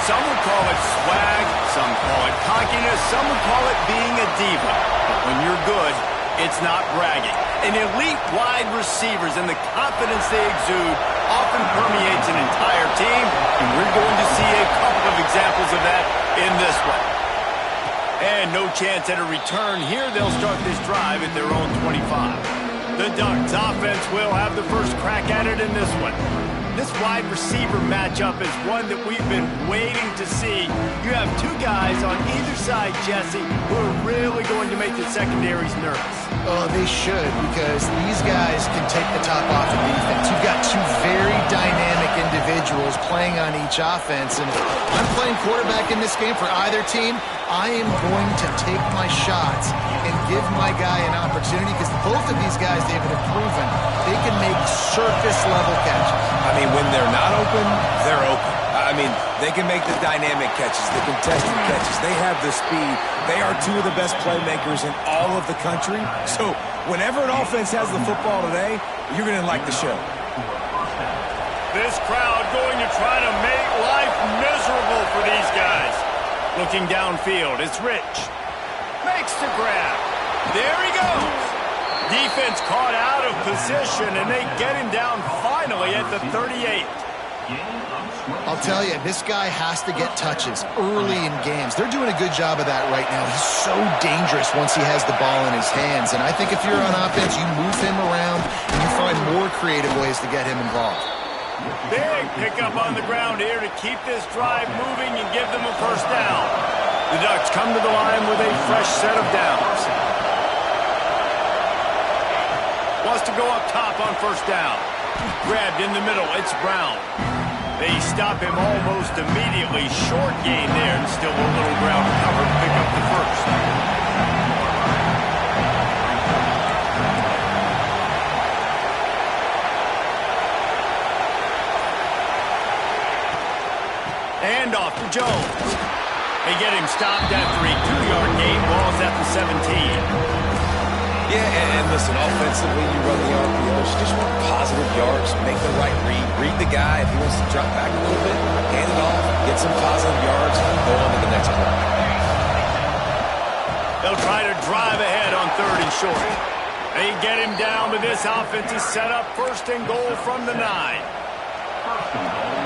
some would call it swag, some call it cockiness, some would call it being a diva. But when you're good, it's not bragging. And elite wide receivers and the confidence they exude often permeates an entire team, and we're going to see a couple of examples of that in this one. And no chance at a return here. They'll start this drive at their own 25. The Ducks offense will have the first crack at it in this one. This wide receiver matchup is one that we've been waiting to see. You have two guys on either side, Jesse, who are really going to make the secondaries nervous. Oh, they should, because these guys can take the top off the defense. You've got two very dynamic individuals playing on each offense, and if I'm playing quarterback in this game for either team, I am going to take my shots and give my guy an opportunity, because both of these guys, David, have proven they can make surface-level catches. I mean, when they're not open, they're open. I mean, they can make the dynamic catches, the contested catches. They have the speed. They are two of the best playmakers in all of the country. So whenever an offense has the football today, you're going to like the show. This crowd going to try to make life miserable for these guys. Looking downfield, it's Rich. Makes the grab. There he goes. Defense caught out of position, and they get him down finally at the 38. I'll tell you, this guy has to get touches early in games. They're doing a good job of that right now. He's so dangerous once he has the ball in his hands. And I think if you're on offense, you move him around and you find more creative ways to get him involved. Big pickup on the ground here to keep this drive moving and give them a first down. The Ducks come to the line with a fresh set of downs. Wants to go up top on first down. Grabbed in the middle, it's Brown. They stop him almost immediately. Short gain there, and still a little ground to cover to pick up the first. And off to Jones. They get him stopped after a 2-yard gain. Ball's at the 17. Yeah, and listen, offensively, you run the RPOs. You just want positive yards, make the right read the guy. If he wants to drop back a little bit, hand it off, get some positive yards, and go on to the next play. They'll try to drive ahead on 3rd and short. They get him down, but this offense is set up 1st and goal from the 9.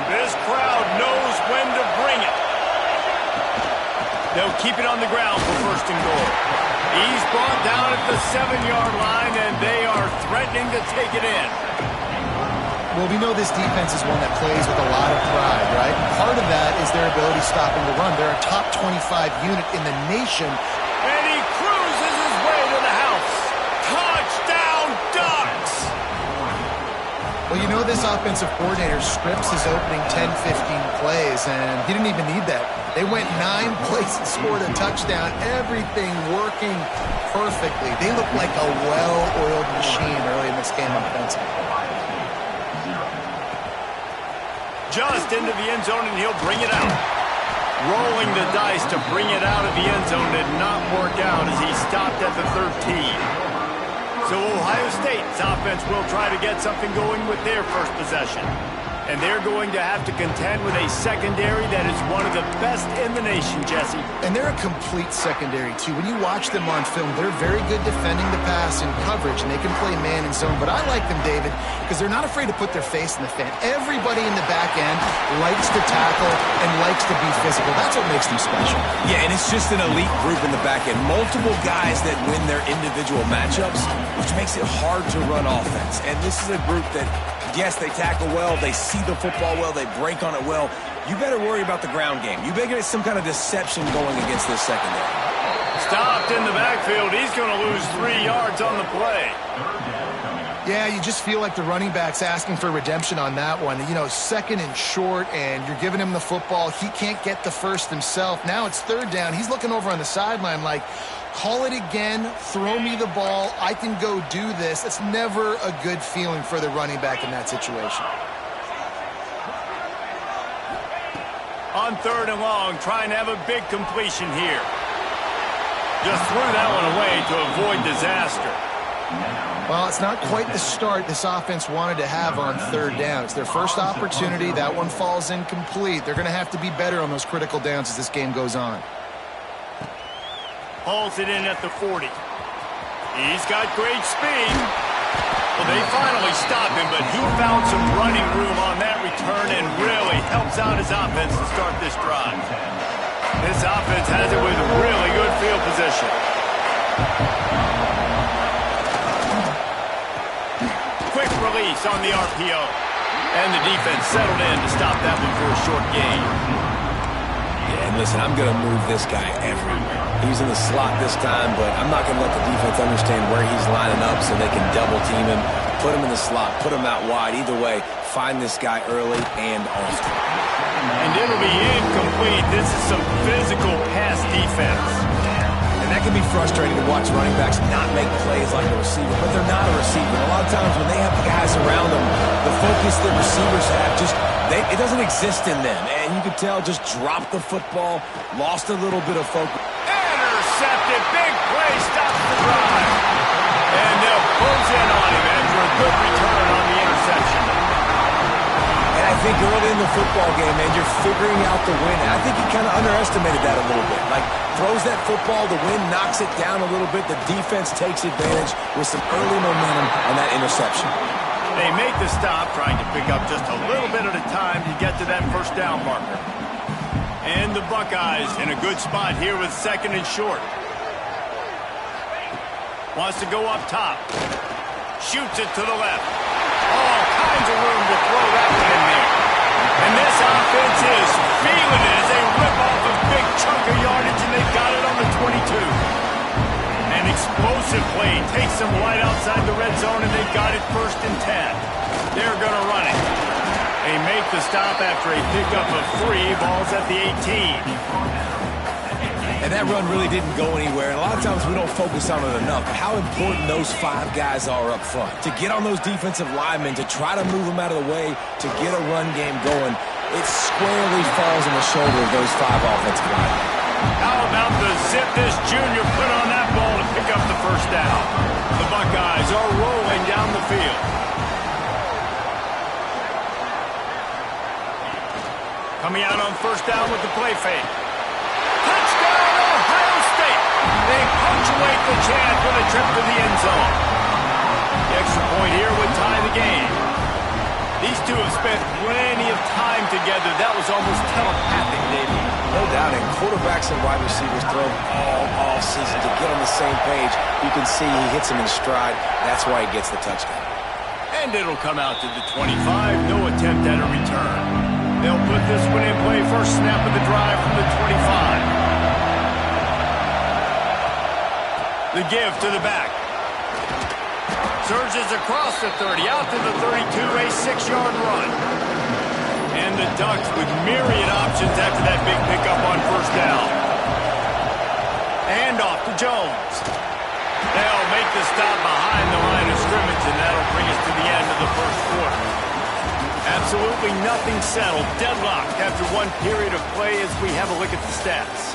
This crowd knows when to bring it. They'll keep it on the ground for 1st and goal. He's brought down at the 7-yard line, and they are threatening to take it in. Well, we know this defense is one that plays with a lot of pride, right? Part of that is their ability stopping the run. They're a top 25 unit in the nation. And he cruises his way to the house. Touchdown, Ducks! Well, you know this offensive coordinator scripts his opening 10, 15 plays, and he didn't even need that. They went 9 plays and scored a touchdown. Everything working perfectly. They look like a well-oiled machine early in this game offensively. Just into the end zone, and he'll bring it out. Rolling the dice to bring it out of the end zone did not work out as he stopped at the 13. So Ohio State's offense will try to get something going with their first possession. And they're going to have to contend with a secondary that is one of the best in the nation, Jesse. And they're a complete secondary, too. When you watch them on film, they're very good defending the pass and coverage, and they can play man and zone. But I like them, David, because they're not afraid to put their face in the fan. Everybody in the back end likes to tackle and likes to be physical. That's what makes them special. Yeah, and it's just an elite group in the back end. Multiple guys that win their individual matchups, which makes it hard to run offense. And this is a group that, yes, they tackle well, they see the football well, they break on it well. You better worry about the ground game. You better get some kind of deception going against this secondary. Stopped in the backfield. He's going to lose 3 yards on the play. Yeah, you just feel like the running back's asking for redemption on that one. You know, 2nd and short, and you're giving him the football. He can't get the first himself. Now it's 3rd down. He's looking over on the sideline like, call it again, throw me the ball, I can go do this. It's never a good feeling for the running back in that situation. On 3rd and long, trying to have a big completion here. Just threw that one away to avoid disaster. Well, it's not quite the start this offense wanted to have on third down. It's their first opportunity. That one falls incomplete. They're going to have to be better on those critical downs as this game goes on. Hauls it in at the 40. He's got great speed. Well, they finally stopped him, but he found some running room on that return and really helps out his offense to start this drive. This offense has it with really good field position. Quick release on the RPO. And the defense settled in to stop that one for a short gain. Yeah, and listen, I'm going to move this guy everywhere. He's in the slot this time, but I'm not going to let the defense understand where he's lining up so they can double team him, put him in the slot, put him out wide. Either way, find this guy early and often. And it'll be incomplete. This is some physical pass defense. And that can be frustrating to watch running backs not make plays like a receiver, but they're not a receiver. A lot of times when they have guys around them, the focus that receivers have it doesn't exist in them. And you could tell just dropped the football, lost a little bit of focus. Intercepted, big play, stops the drive. And they'll close in on him after a good return on the interception. And I think early in the football game, man, you're figuring out the win. And I think he kind of underestimated that a little bit. Like, throws that football, the wind knocks it down a little bit. The defense takes advantage with some early momentum on that interception. They make the stop, trying to pick up just a little bit at a time to get to that first down marker. And the Buckeyes in a good spot here with second and short. Wants to go up top. Shoots it to the left. All kinds of room to throw that one in there. And this offense is feeling it as they rip off a big chunk of yardage, and they've got it on the 22. An explosive play takes them right outside the red zone, and they've got it 1st and 10. They're going to run it. They make the stop after a pickup of 3. Ball's at the 18. And that run really didn't go anywhere. And a lot of times we don't focus on it enough. But how important those 5 guys are up front. To get on those defensive linemen, to try to move them out of the way, to get a run game going, it squarely falls on the shoulder of those 5 offensive linemen. How about the zip this junior put on that ball to pick up the first down? The Buckeyes are rolling down the field. Coming out on first down with the play fake. Touchdown, Ohio State! They punctuate the chance with a trip to the end zone. The extra point here would tie the game. These two have spent plenty of time together. That was almost telepathic, David. No doubt, and quarterbacks and wide receivers throw all offseason to get on the same page. You can see he hits him in stride. That's why he gets the touchdown. And it'll come out to the 25. No attempt at a return. They'll put this one in play. First snap of the drive from the 25. The give to the back. Surges across the 30, out to the 32, a 6-yard run. And the Ducks with myriad options after that big pickup on first down. And off to Jones. They'll make the stop behind the line of scrimmage, and that'll bring us to the end of the first quarter. Absolutely nothing settled. Deadlocked after one period of play as we have a look at the stats.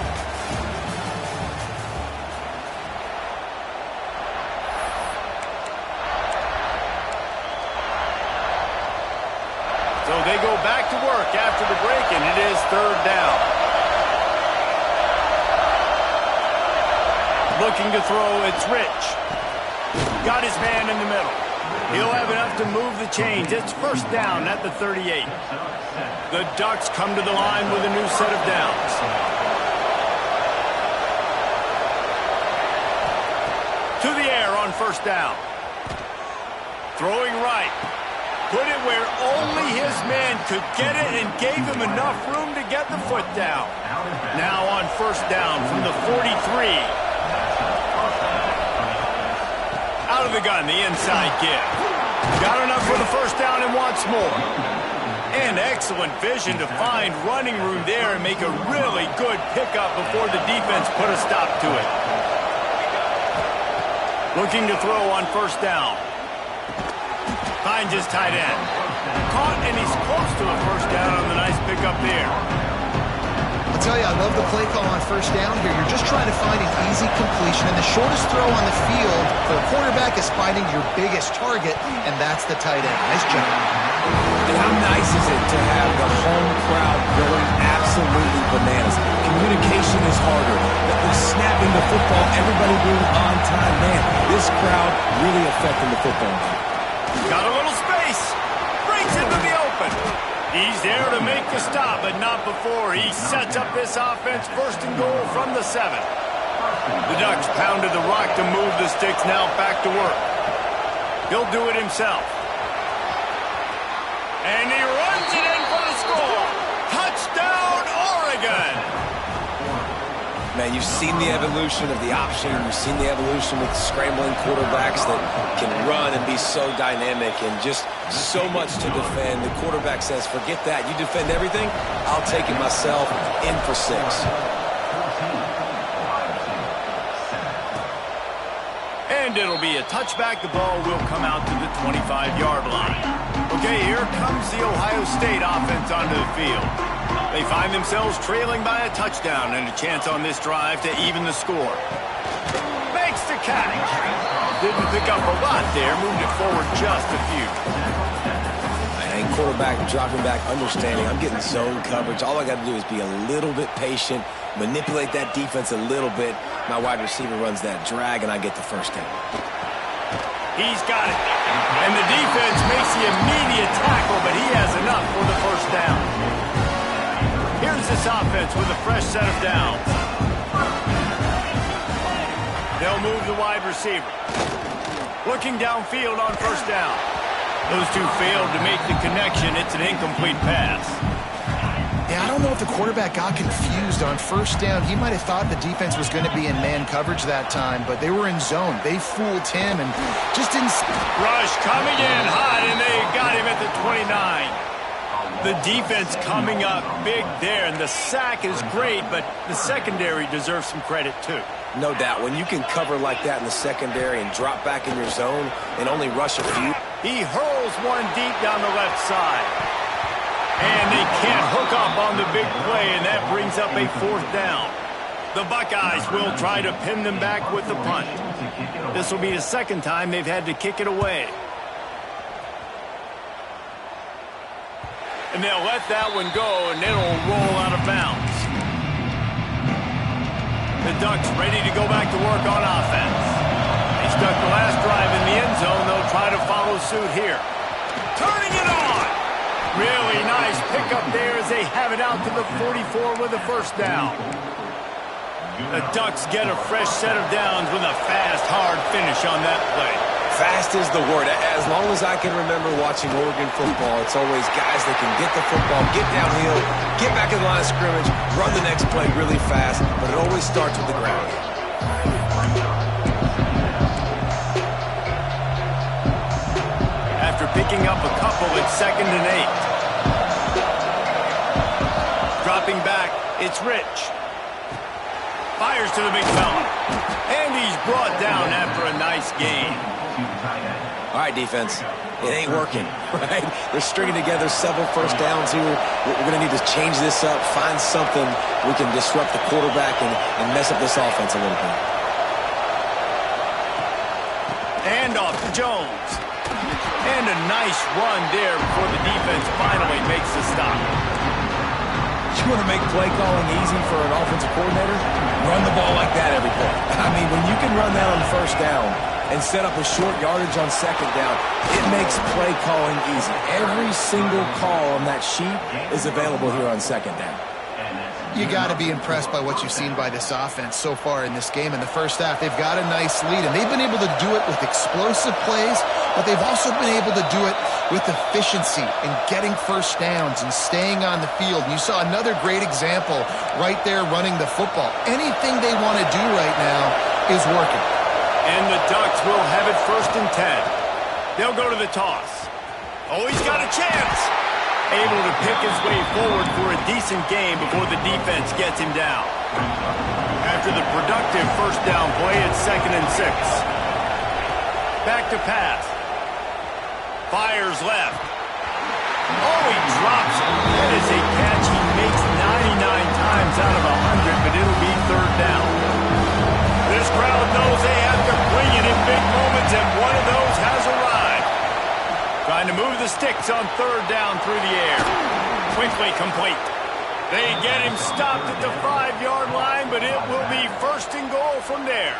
So they go back to work after the break, and it is 3rd down. Looking to throw, it's Rich. Got his man in the middle. He'll have enough to move the chains. It's 1st down at the 38. The Ducks come to the line with a new set of downs. To the air on 1st down. Throwing right. Put it where only his man could get it and gave him enough room to get the foot down. Now on 1st down from the 43. Out of the gun, the inside give. Got enough for the 1st down and wants more. And excellent vision to find running room there and make a really good pickup before the defense put a stop to it. Looking to throw on 1st down. Finds his tight end. Caught, and he's close to a 1st down on the nice pickup there. to tell you, I love the play call on first down here. You're just trying to find an easy completion, and the shortest throw on the field for a quarterback is finding your biggest target, and that's the tight end. Nice job. And how nice is it to have the home crowd going absolutely bananas? Communication is harder. The snapping the football, everybody being on time. Man, this crowd really affecting the football game. Got a little space. Breaks into the open. He's there to make the stop, but not before he sets up this offense. First and goal from the 7. The Ducks pounded the rock to move the sticks. Now back to work. He'll do it himself. And he runs it in for the score. Touchdown, Oregon. Man, you've seen the evolution of the option. You've seen the evolution with scrambling quarterbacks that can run and be so dynamic and just so much to defend. The quarterback says, forget that. You defend everything, I'll take it myself. In for 6. And it'll be a touchback. The ball will come out to the 25-yard line. Okay, here comes the Ohio State offense onto the field. They find themselves trailing by a touchdown and a chance on this drive to even the score. Makes the catch. Didn't pick up a lot there. Moved it forward just a few. And quarterback dropping back, understanding. I'm getting zone coverage. All I got to do is be a little bit patient, manipulate that defense a little bit. My wide receiver runs that drag, and I get the first down. He's got it. And the defense makes the immediate tackle, but he has enough for the first down. Here's this offense with a fresh set of downs. They'll move the wide receiver. Looking downfield on first down. Those two failed to make the connection. It's an incomplete pass. Yeah, I don't know if the quarterback got confused on first down. He might have thought the defense was going to be in man coverage that time, but they were in zone. They fooled him and just didn't... Rush coming in hot, and they got him at the 29. The defense coming up big there, and the sack is great, but the secondary deserves some credit too. No doubt. When you can cover like that in the secondary and drop back in your zone and only rush a few. He hurls one deep down the left side. And they can't hook up on the big play, and that brings up a 4th down. The Buckeyes will try to pin them back with the punt. This will be the second time they've had to kick it away. And they'll let that one go, and it'll roll out of bounds. The Ducks ready to go back to work on offense. They stuck the last drive in the end zone. They'll try to follow suit here. Turning it on. Really nice pickup there as they have it out to the 44 with a first down. The Ducks get a fresh set of downs with a fast, hard finish on that play. Fast is the word. As long as I can remember watching Oregon football, it's always guys that can get the football, get downhill, get back in the line of scrimmage, run the next play really fast, but it always starts with the ground. After picking up a couple, it's 2nd and 8. Dropping back, it's Rich. Fires to the big fella. And he's brought down after a nice gain. All right, defense. It ain't working, right? They're stringing together several first downs here. We're going to need to change this up, find something we can disrupt the quarterback and mess up this offense a little bit. And off to Jones. And a nice run there before the defense finally makes the stop. You want to make play calling easy for an offensive coordinator? Run the ball like that every play. I mean, when you can run that on first down and set up a short yardage on second down, it makes play calling easy. Every single call on that sheet is available here on second down. You got to be impressed by what you've seen by this offense so far in this game. In the first half, they've got a nice lead, and they've been able to do it with explosive plays, but they've also been able to do it with efficiency and getting first downs and staying on the field. And you saw another great example right there running the football. Anything they want to do right now is working. And the Ducks will have it 1st and 10. They'll go to the toss. Oh, he's got a chance. Able to pick his way forward for a decent game before the defense gets him down. After the productive first down play, it's 2nd and 6. Back to pass. Fires left. Oh, he drops it. That is a catch he makes 99 times yards out of 100, but it'll be third down. This crowd knows they have to bring it in big moments, and one of those has arrived. Trying to move the sticks on third down through the air. Quickly complete. They get him stopped at the 5-yard line, but it will be first and goal from there.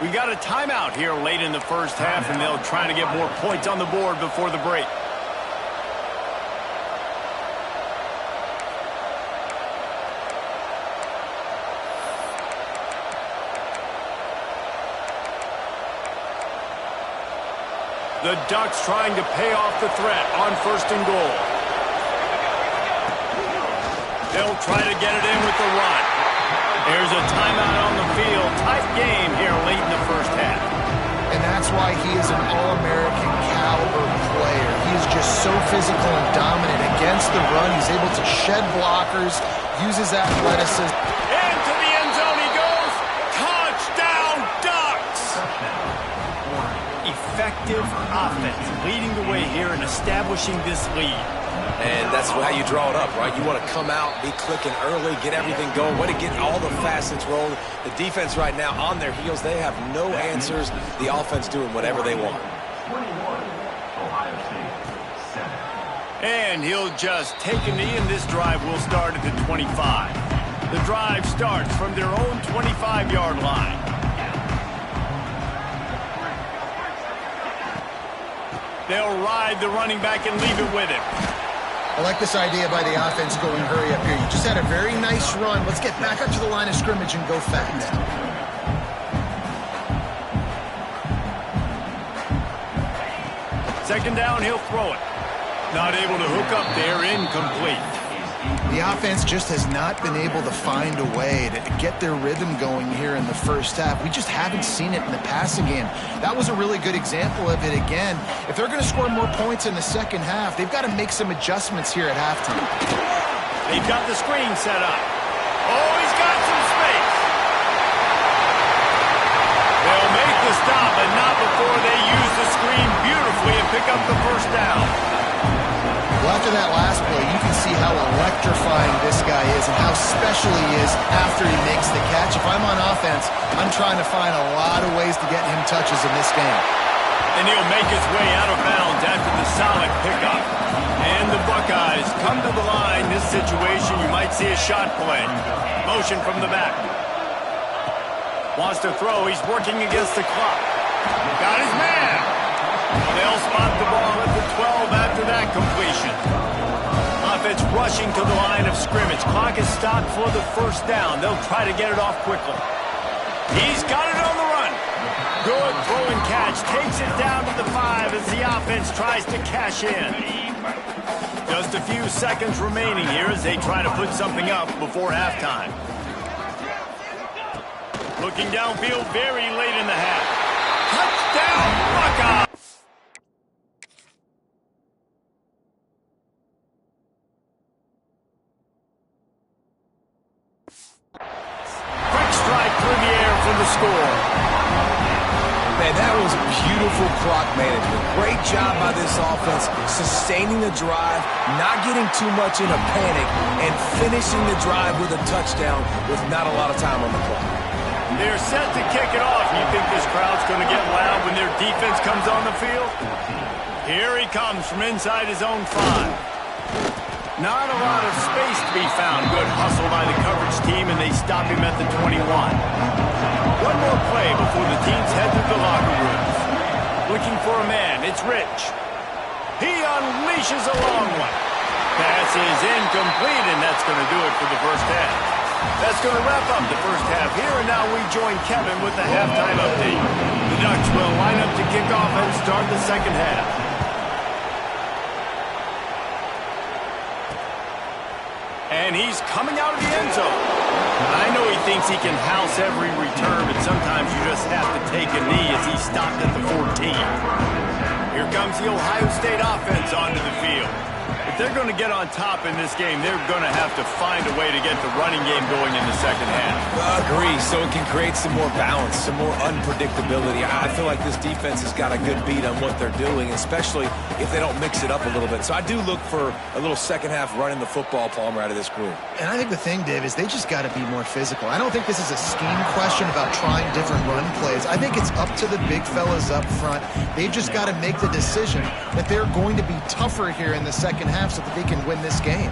We got a timeout here late in the first half, and they'll try to get more points on the board before the break. The Ducks trying to pay off the threat on first and goal. They'll try to get it in with the run. There's a timeout on the field. Tight game here late in the first half. And that's why he is an All-American caliber player. He is just so physical and dominant against the run. He's able to shed blockers, uses athleticism. Into the end zone he goes. Touchdown, Ducks! Effective offense leading the way here and establishing this lead. And that's how you draw it up, right? You want to come out, be clicking early, get everything going, way to get all the facets rolling. The defense right now on their heels, they have no answers. The offense doing whatever they want. And he'll just take a knee, and this drive will start at the 25. The drive starts from their own 25-yard line. They'll ride the running back and leave it with him. I like this idea by the offense going hurry up here. You just had a very nice run. Let's get back up to the line of scrimmage and go fast. Second down, he'll throw it. Not able to hook up there, incomplete. The offense just has not been able to find a way to get their rhythm going here in the first half. We just haven't seen it in the passing game. That was a really good example of it again. If they're going to score more points in the second half, they've got to make some adjustments here at halftime. They've got the screen set up. Oh, he's got some space. They'll make the stop, but not before they use the screen beautifully and pick up the first down. Well, after that last play, you can see how electrifying this guy is and how special he is after he makes the catch. If I'm on offense, I'm trying to find a lot of ways to get him touches in this game. And he'll make his way out of bounds after the solid pickup. And the Buckeyes come to the line. This situation, you might see a shot play. Motion from the back. Wants to throw. He's working against the clock. Got his man. They'll spot the ball at the 12 after that completion. Offense rushing to the line of scrimmage. Clock is stopped for the first down. They'll try to get it off quickly. He's got it on the run. Good throw and catch. Takes it down to the 5 as the offense tries to cash in. Just a few seconds remaining here as they try to put something up before halftime. Looking downfield very late in the half. Touchdown, Buckeyes! Quick strike through the air for the score. Man, that was beautiful clock management. Great job by this offense, sustaining the drive, not getting too much in a panic, and finishing the drive with a touchdown with not a lot of time on the clock. They're set to kick it off. You think this crowd's going to get loud when their defense comes on the field? Here he comes from inside his own 5. Not a lot of space to be found. Good hustle by the coverage team, and they stop him at the 21. One more play before the teams head to the locker rooms. Looking for a man. It's Rich. He unleashes a long one. Pass is incomplete, and that's going to do it for the first half. That's going to wrap up the first half here, and now we join Kevin with the halftime update. The Ducks will line up to kick off and start the second half. And he's coming out of the end zone. I know he thinks he can house every return, but sometimes you just have to take a knee as he's stopped at the 14. Here comes the Ohio State offense onto the field. The If they're going to get on top in this game, they're going to have to find a way to get the running game going in the second half. Agree, so it can create some more balance, some more unpredictability. I feel like this defense has got a good beat on what they're doing, especially if they don't mix it up a little bit. So I do look for a little second half running the football, Palmer, out of this group. And I think the thing, Dave, is they just got to be more physical. I don't think this is a scheme question about trying different run plays. I think it's up to the big fellas up front. They've just got to make the decision that they're going to be tougher here in the second half so that they can win this game.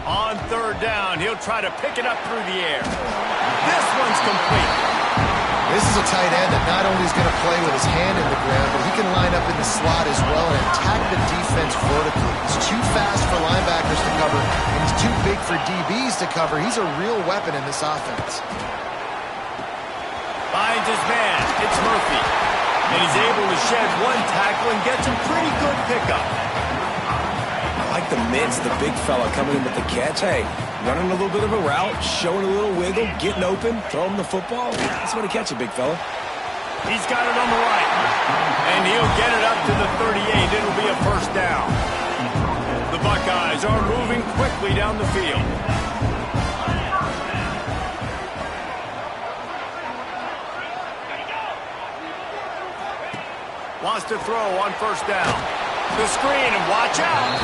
On third down, he'll try to pick it up through the air. This one's complete. This is a tight end that not only is going to play with his hand in the ground, but he can line up in the slot as well and attack the defense vertically. He's too fast for linebackers to cover, and he's too big for DBs to cover. He's a real weapon in this offense. Finds his man. It's Murphy. And he's able to shed one tackle and get some pretty good pickup. I like the mids, the big fella coming in with the catch. Hey, running a little bit of a route, showing a little wiggle, getting open, throwing the football. That's what to catch it, big fella. He's got it on the right. And he'll get it up to the 38. It'll be a first down. The Buckeyes are moving quickly down the field. Wants to throw on first down. The screen, and watch out.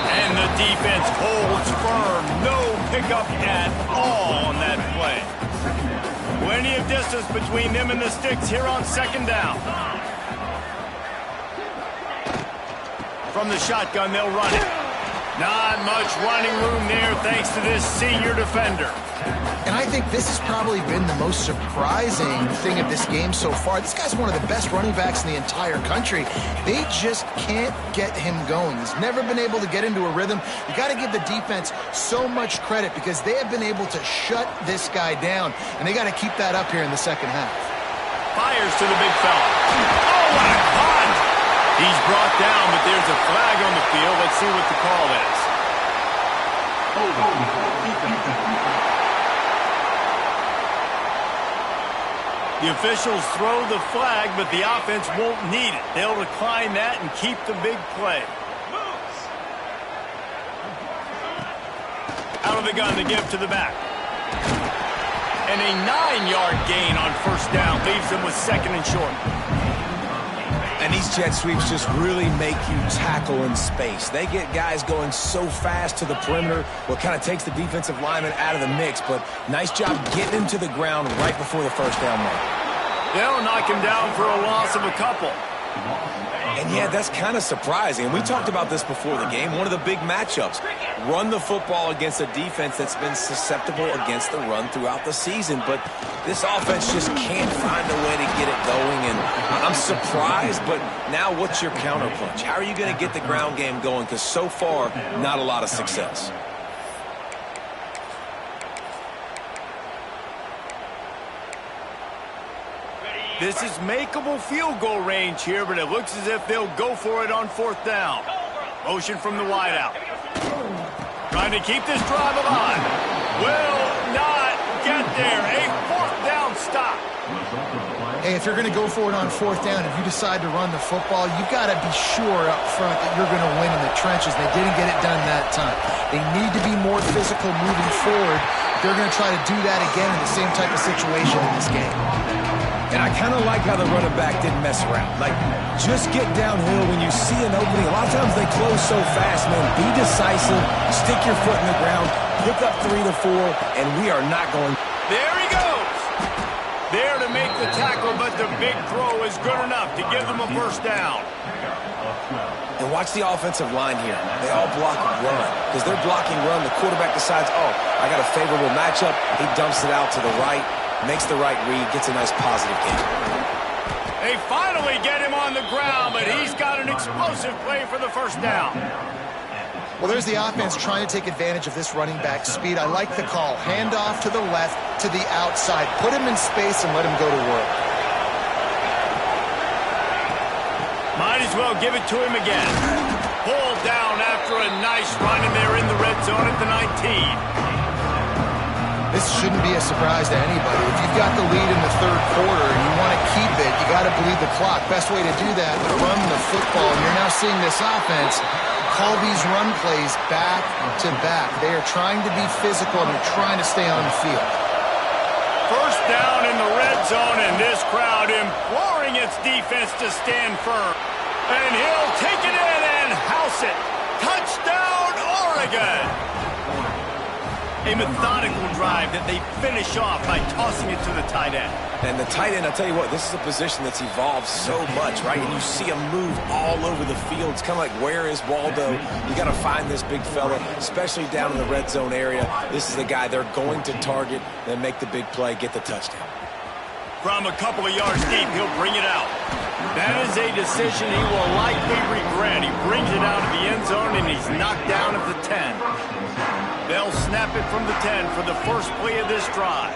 And the defense holds firm. No pickup at all on that play. Plenty of distance between them and the sticks here on second down. From the shotgun, they'll run it. Not much running room there thanks to this senior defender. And I think this has probably been the most surprising thing of this game so far. This guy's one of the best running backs in the entire country. They just can't get him going. He's never been able to get into a rhythm. You got to give the defense so much credit because they have been able to shut this guy down, and they got to keep that up here in the second half. Fires to the big fella. Oh, what a punt! He's brought down, but there's a flag on the field. Let's see what the call is. The officials throw the flag, but the offense won't need it. They'll decline that and keep the big play. Out of the gun to give to the back. And a 9-yard gain on first down leaves them with second and short. And these jet sweeps just really make you tackle in space. They get guys going so fast to the perimeter, what kind of takes the defensive lineman out of the mix, but nice job getting him to the ground right before the first down mark. They'll knock him down for a loss of a couple. And yeah, that's kind of surprising. And we talked about this before the game. One of the big matchups. Run the football against a defense that's been susceptible against the run throughout the season. But this offense just can't find a way to get it going. And I'm surprised, but now what's your counterpunch? How are you going to get the ground game going? Because so far, not a lot of success. This is makeable field goal range here, but it looks as if they'll go for it on fourth down. Motion from the wideout. Trying to keep this drive alive. Will not get there. A fourth down stop. Hey, if you're going to go for it on fourth down, if you decide to run the football, you've got to be sure up front that you're going to win in the trenches. They didn't get it done that time. They need to be more physical moving forward. They're going to try to do that again in the same type of situation in this game. And I kind of like how the running back didn't mess around. Like, just get downhill when you see an opening. A lot of times they close so fast, man. Be decisive, stick your foot in the ground, pick up 3 to 4, and we are not going. There he goes. There to make the tackle, but the big throw is good enough to give them a first down. And watch the offensive line here. They all block run. Because they're blocking run, the quarterback decides, oh, I got a favorable matchup. He dumps it out to the right. Makes the right read, gets a nice positive gain. They finally get him on the ground, but he's got an explosive play for the first down. Well, there's the offense trying to take advantage of this running back speed. I like the call. Hand off to the left, to the outside. Put him in space and let him go to work. Might as well give it to him again. Pulled down after a nice run, and they're in the red zone at the 19. This shouldn't be a surprise to anybody. If you've got the lead in the third quarter and you want to keep it, you got to bleed the clock. Best way to do that, run the football. And you're now seeing this offense call these run plays back to back. They are trying to be physical and they're trying to stay on the field. First down in the red zone, and this crowd imploring its defense to stand firm. And he'll take it in and house it. Touchdown, Oregon! A methodical drive that they finish off by tossing it to the tight end. And the tight end, I'll tell you what, this is a position that's evolved so much, right? And you see him move all over the field. It's kind of like, where is Waldo? You got to find this big fella, especially down in the red zone area. This is the guy they're going to target, then make the big play, get the touchdown. From a couple of yards deep, he'll bring it out. That is a decision he will likely regret. He brings it out of the end zone, and he's knocked down at the 10. They'll snap it from the 10 for the first play of this drive.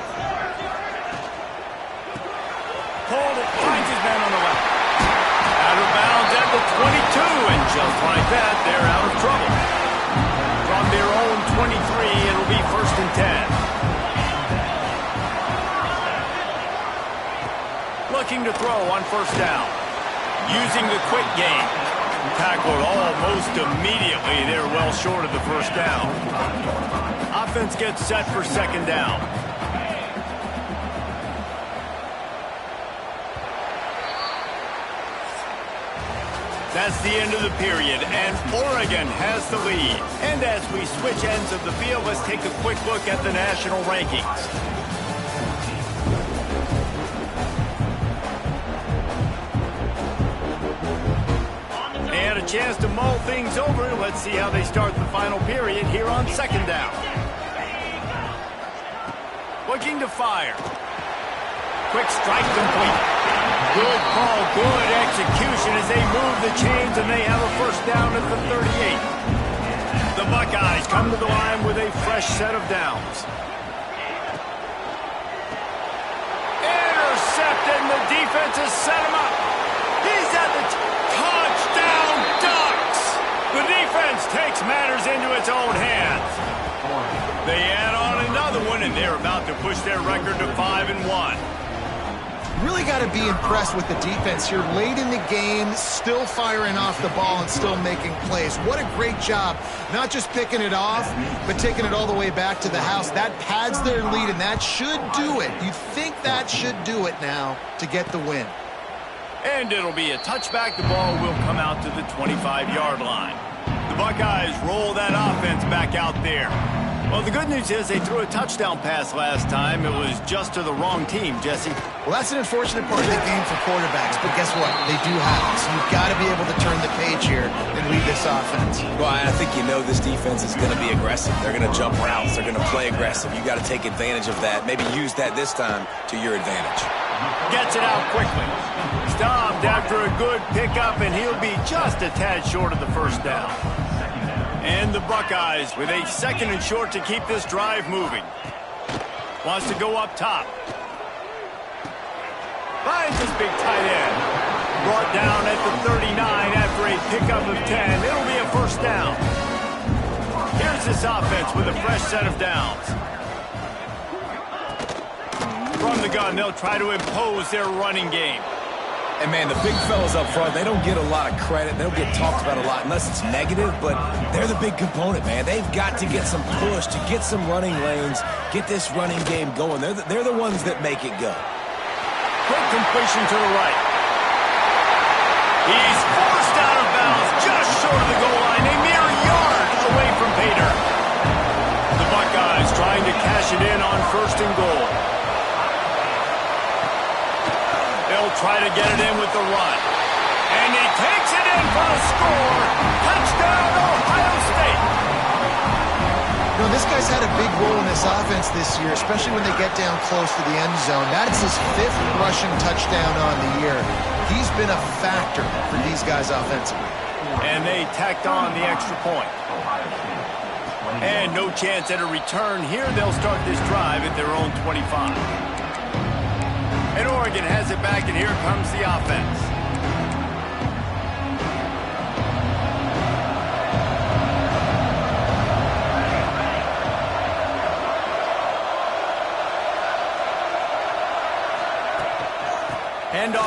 Hold it, finds his man on the left. Out of bounds at the 22, and just like that, they're out of trouble. From their own 23, it'll be first and 10. Looking to throw on first down. Using the quick game. Tackled almost immediately. They're well short of the first down. Offense gets set for second down. That's the end of the period, and Oregon has the lead. And as we switch ends of the field, let's take a quick look at the national rankings. And a chance to mull things over. Let's see how they start the final period here on second down. Looking to fire. Quick strike complete. Good call, good execution as they move the chains, and they have a first down at the 38. The Buckeyes come to the line with a fresh set of downs. Intercepted, and the defense has set him up. He's at the touchdown Ducks. The defense takes matters into its own hands. They add on another one, and they're about to push their record to 5-1. Really got to be impressed with the defense here. Late in the game, still firing off the ball and still making plays. What a great job. Not just picking it off, but taking it all the way back to the house. That pads their lead, and that should do it. You think that should do it now to get the win. And it'll be a touchback. The ball will come out to the 25-yard line. The Buckeyes roll that offense back out there. Well, the good news is they threw a touchdown pass last time. It was just to the wrong team, Jesse. Well, that's an unfortunate part of the game for quarterbacks, but guess what? They do have it. So you've got to be able to turn the page here and lead this offense. Well, I think you know this defense is going to be aggressive. They're going to jump routes. They're going to play aggressive. You got to take advantage of that. Maybe use that this time to your advantage. Gets it out quickly. Stopped after a good pickup, and he'll be just a tad short of the first down. And the Buckeyes with a second and short to keep this drive moving. Wants to go up top. Finds his big tight end. Brought down at the 39 after a pickup of 10. It'll be a first down. Here's this offense with a fresh set of downs. From the gun, they'll try to impose their running game. And, man, the big fellas up front, they don't get a lot of credit. They don't get talked about a lot unless it's negative, but they're the big component, man. They've got to get some push, to get some running lanes, get this running game going. They're the ones that make it go. Quick completion to the right. He's forced out of bounds just short of the goal line, a mere yard away from Pater. The Buckeyes trying to cash it in on first and goal. They'll try to get it in with the run. And he takes it in for a score. Touchdown, Ohio State. You know, this guy's had a big role in this offense this year, especially when they get down close to the end zone. That's his 5th rushing touchdown on the year. He's been a factor for these guys offensively. And they tacked on the extra point. And no chance at a return here. They'll start this drive at their own 25. And Oregon has it back, and here comes the offense.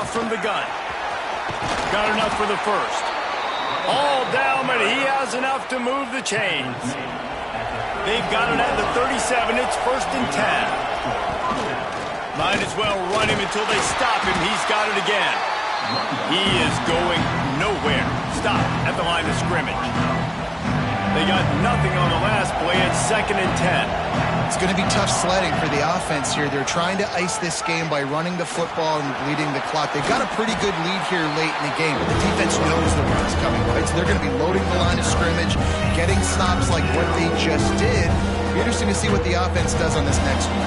off from the gun. Got enough for the first. All down, but he has enough to move the chains. They've got it at the 37. It's 1st and 10. Might as well run him until they stop him. He's got it again. He is going nowhere. Stop at the line of scrimmage. They got nothing on the last play. It's 2nd and 10. It's going to be tough sledding for the offense here. They're trying to ice this game by running the football and bleeding the clock. They've got a pretty good lead here late in the game, but the defense knows the run's coming, right? So they're going to be loading the line of scrimmage, getting stops like what they just did. It'll be interesting to see what the offense does on this next one.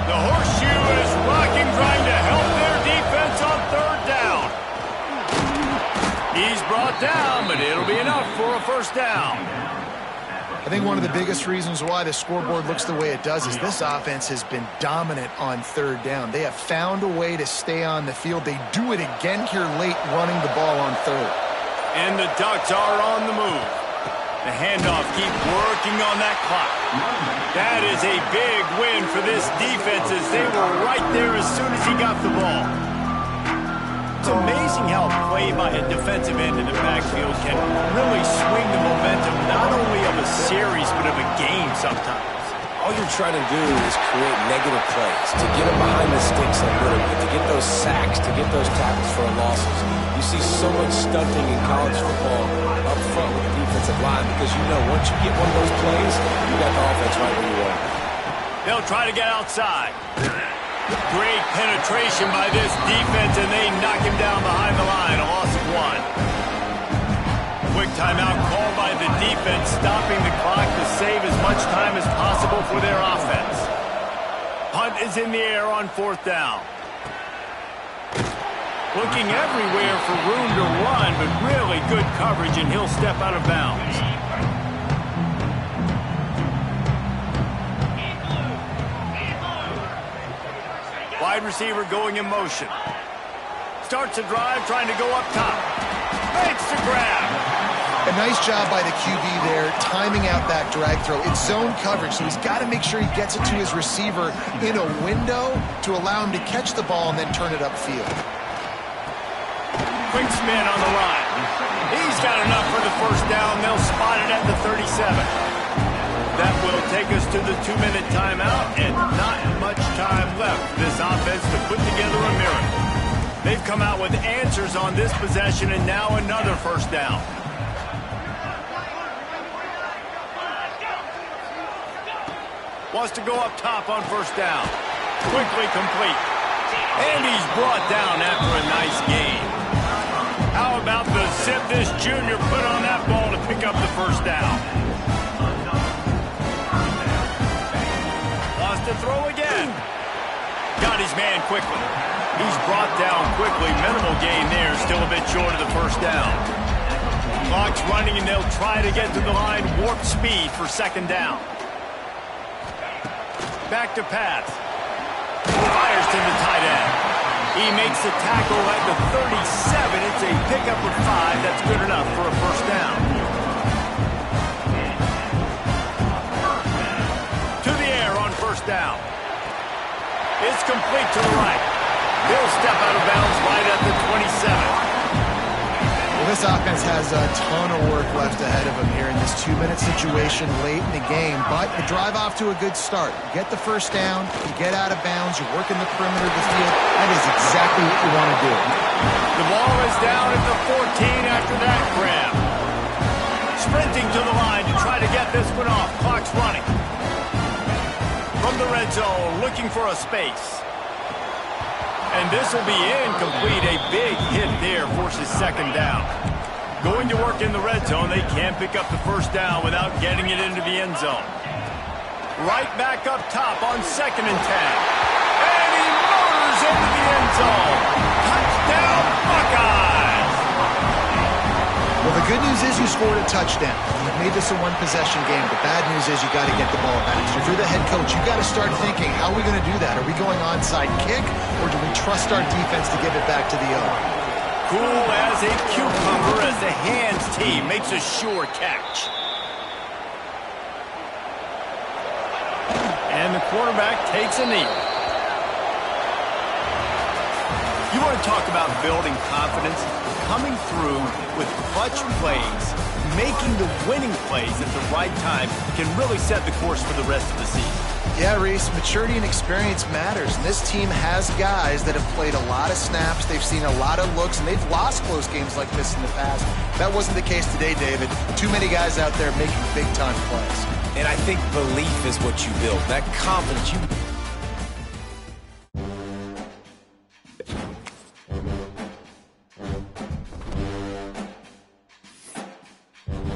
The horseshoe is rocking, trying to help their defense on 3rd down. He's brought down, but it'll be enough for a 1st down. I think one of the biggest reasons why the scoreboard looks the way it does is this offense has been dominant on 3rd down. They have found a way to stay on the field. They do it again here late, running the ball on 3rd. And the Ducks are on the move. The handoff keeps working on that clock. That is a big win for this defense as they were right there as soon as he got the ball. It's amazing how play by a defensive end in the backfield can really swing the momentum not only of a series but of a game sometimes. All you're trying to do is create negative plays, to get them behind the sticks a little bit, to get those sacks, to get those tackles for losses. You see so much stunting in college football up front with the defensive line because you know once you get one of those plays, you got the offense right where you want it. They'll try to get outside. Great penetration by this defense, and they knock him down behind the line. A loss of 1. Quick timeout called by the defense, stopping the clock to save as much time as possible for their offense. Punt is in the air on 4th down. Looking everywhere for room to run, but really good coverage, and he'll step out of bounds. Wide receiver going in motion. Starts a drive, trying to go up top. Makes the grab. A nice job by the QB there, timing out that drag throw. It's zone coverage, so he's got to make sure he gets it to his receiver in a window to allow him to catch the ball and then turn it upfield. Quick spin on the line. He's got enough for the 1st down. They'll spot it at the 37. That will take us to the 2-minute timeout, and not much time left for this offense to put together a miracle. They've come out with answers on this possession, and now another 1st down. Wants to go up top on 1st down. Quickly complete. And he's brought down after a nice gain. How about the zip this junior put on that ball to pick up the 1st down? To throw again. Got his man quickly. He's brought down quickly. Minimal gain there. Still a bit short of the 1st down. Clock's running, and they'll try to get to the line. Warp speed for 2nd down. Back to pass. Fires to the tight end. He makes the tackle at the 37. It's a pickup of 5. That's good enough for a 1st down. Down. It's complete to the right. He'll step out of bounds right at the 27. Well, this offense has a ton of work left ahead of them here in this 2-minute situation late in the game, but the drive off to a good start. You get the 1st down, you get out of bounds, you're working the perimeter of the field. That is exactly what you want to do. The ball is down at the 14 after that grab. Sprinting to the line to try to get this one off. Clock's running. From the red zone, looking for a space. And this will be incomplete. A big hit there forces 2nd down. Going to work in the red zone. They can't pick up the 1st down without getting it into the end zone. Right back up top on 2nd and 10. And he motors into the end zone. Touchdown, Buckeyes! Well, the good news is you scored a touchdown. You've made this a 1-possession game. The bad news is you got to get the ball back. So if you're the head coach, you got to start thinking, how are we going to do that? Are we going onside kick, or do we trust our defense to give it back to the owner? Cool as a cucumber as the hands team makes a sure catch. And the quarterback takes a knee. You want to talk about building confidence? Coming through with clutch plays, making the winning plays at the right time can really set the course for the rest of the season. Yeah, Reese, maturity and experience matters. And this team has guys that have played a lot of snaps. They've seen a lot of looks, and they've lost close games like this in the past. That wasn't the case today, David. Too many guys out there making big-time plays. And I think belief is what you build. That confidence, you